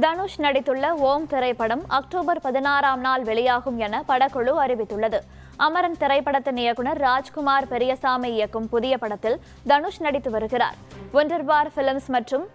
தனுஷ் நடித்துள்ள ஓம் திரைப்படம் அக்டோபர் 16ஆம் நாள் வெளியாகும் என படக்குழு அறிவித்துள்ளது. அமரன் திரைப்படத்தின் இயக்குனர் ராஜ்குமார் பெரியசாமி இயக்கும் புதிய படத்தில் தனுஷ் நடித்து வருகிறார். ஒண்டர்பார் பிலிம்ஸ் மற்றும்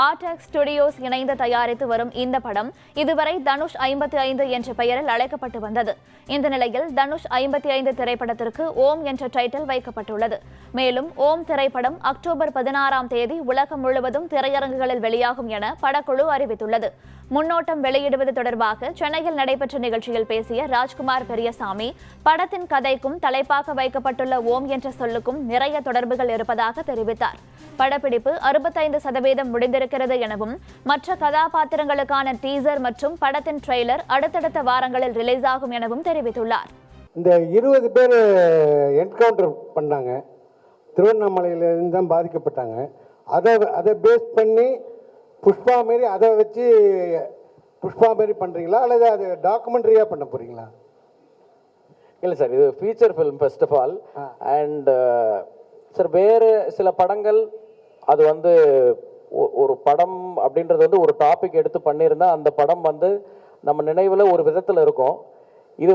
ஆர்டெக் ஸ்டுடியோஸ் இணைந்து தயாரித்து வரும் இந்த படம் இதுவரை தனுஷ் 55 என்ற பெயரில் அழைக்கப்பட்டு வந்தது. இந்த நிலையில் தனுஷ் 55 திரைப்படத்திற்கு ஓம் என்ற டைட்டில் வைக்கப்பட்டுள்ளது. மேலும் ஓம் திரைப்படம் அக்டோபர் 16ஆம் தேதி உலகம் முழுவதும் திரையரங்குகளில் வெளியாகும் என படக்குழு அறிவித்துள்ளது. முன்னோட்டம் வெளியிடுவது தொடர்பாக சென்னையில் நடைபெற்ற நிகழ்ச்சியில் பேசிய ராஜ்குமார் பெரியசாமி, படத்தின் கதைக்கும் தலைப்பாக வைக்கப்பட்டுள்ள ஓம் என்ற சொல்லுக்கும் நிறைய தொடர்புகள் இருப்பதாக தெரிவித்தார். படப்பிடிப்பு 65% முடிந்திருக்கிறது எனவும் மற்ற கதாபாத்திரங்களுக்கான டீசர் மற்றும் படத்தின் ட்ரெய்லர் அடுத்தடுத்த வாரங்களில் ரிலீஸ் ஆகும் எனவும் தெரிவித்துள்ளார். இந்த 20 பேர் என்கவுண்டர் பண்ணாங்க, திருவண்ணாமலையிலிருந்து தான் பாதிக்கப்பட்டாங்க. அதை பேஸ் பண்ணி புஷ்பா மாரி அதை வச்சு புஷ்பா மாரி பண்ணுறீங்களா அல்லது அது டாக்குமெண்ட்ரியாக பண்ண போகிறீங்களா? இல்லை சார், இது feature film first of all. And sir, வேறு சில படங்கள் அது வந்து ஒரு படம் அப்படின்றது ஒரு டாபிக் எடுத்து பண்ணியிருந்தா அந்த படம் நம்ம நினைவில் ஒரு விதத்தில் இருக்கும். இது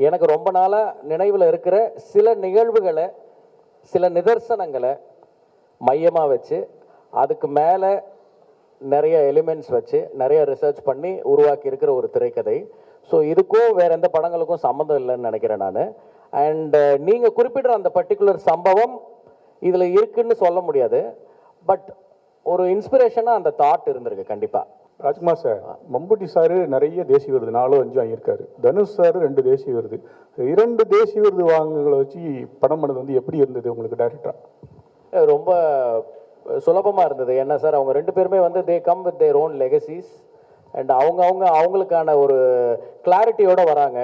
எனக்கு ரொம்ப நாளாக நினைவில் இருக்கிற சில நிகழ்வுகளை, சில நிதர்சனங்களை மையமாக வச்சு அதுக்கு மேலே நிறைய எலிமெண்ட்ஸ் வச்சு நிறைய ரிசர்ச் பண்ணி உருவாக்கி இருக்கிற ஒரு திரைக்கதை. ஸோ இதுக்கும் வேறு எந்த படங்களுக்கும் சம்மந்தம் இல்லைன்னு நினைக்கிறேன் நான். அண்ட் நீங்கள் குறிப்பிடுற அந்த பர்டிகுலர் சம்பவம் இதில் இருக்குன்னு சொல்ல முடியாது, பட் ஒரு இன்ஸ்பிரேஷனாக அந்த தாட் இருந்திருக்கு கண்டிப்பாக. ராஜ்குமார் சார், மம்புட்டி சார் நிறைய தேசிய விருது 4-5 வாங்கியிருக்காரு. தனுஷ் சார் 2 தேசிய விருது. 2 தேசிய விருது வாங்குகளை வச்சு படம் பண்ணது எப்படி இருந்தது உங்களுக்கு டைரக்டரா? ரொம்ப சுலபமாக இருந்தது. ஏன்னா சார், அவங்க 2 பேருமே they come with their own legacies and அவங்களுக்கான ஒரு கிளாரிட்டியோடு வராங்க.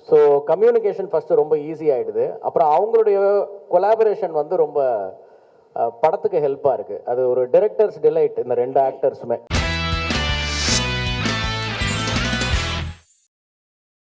ஸோ கம்யூனிகேஷன் ஃபஸ்ட்டு ரொம்ப ஈஸி ஆகிடுது. அப்புறம் அவங்களுடைய கொலாபரேஷன் ரொம்ப படத்துக்கு ஹெல்ப்பாக இருக்குது. அது ஒரு டைரக்டர்ஸ் டிலைட் இந்த 2 ஆக்டர்ஸுமே.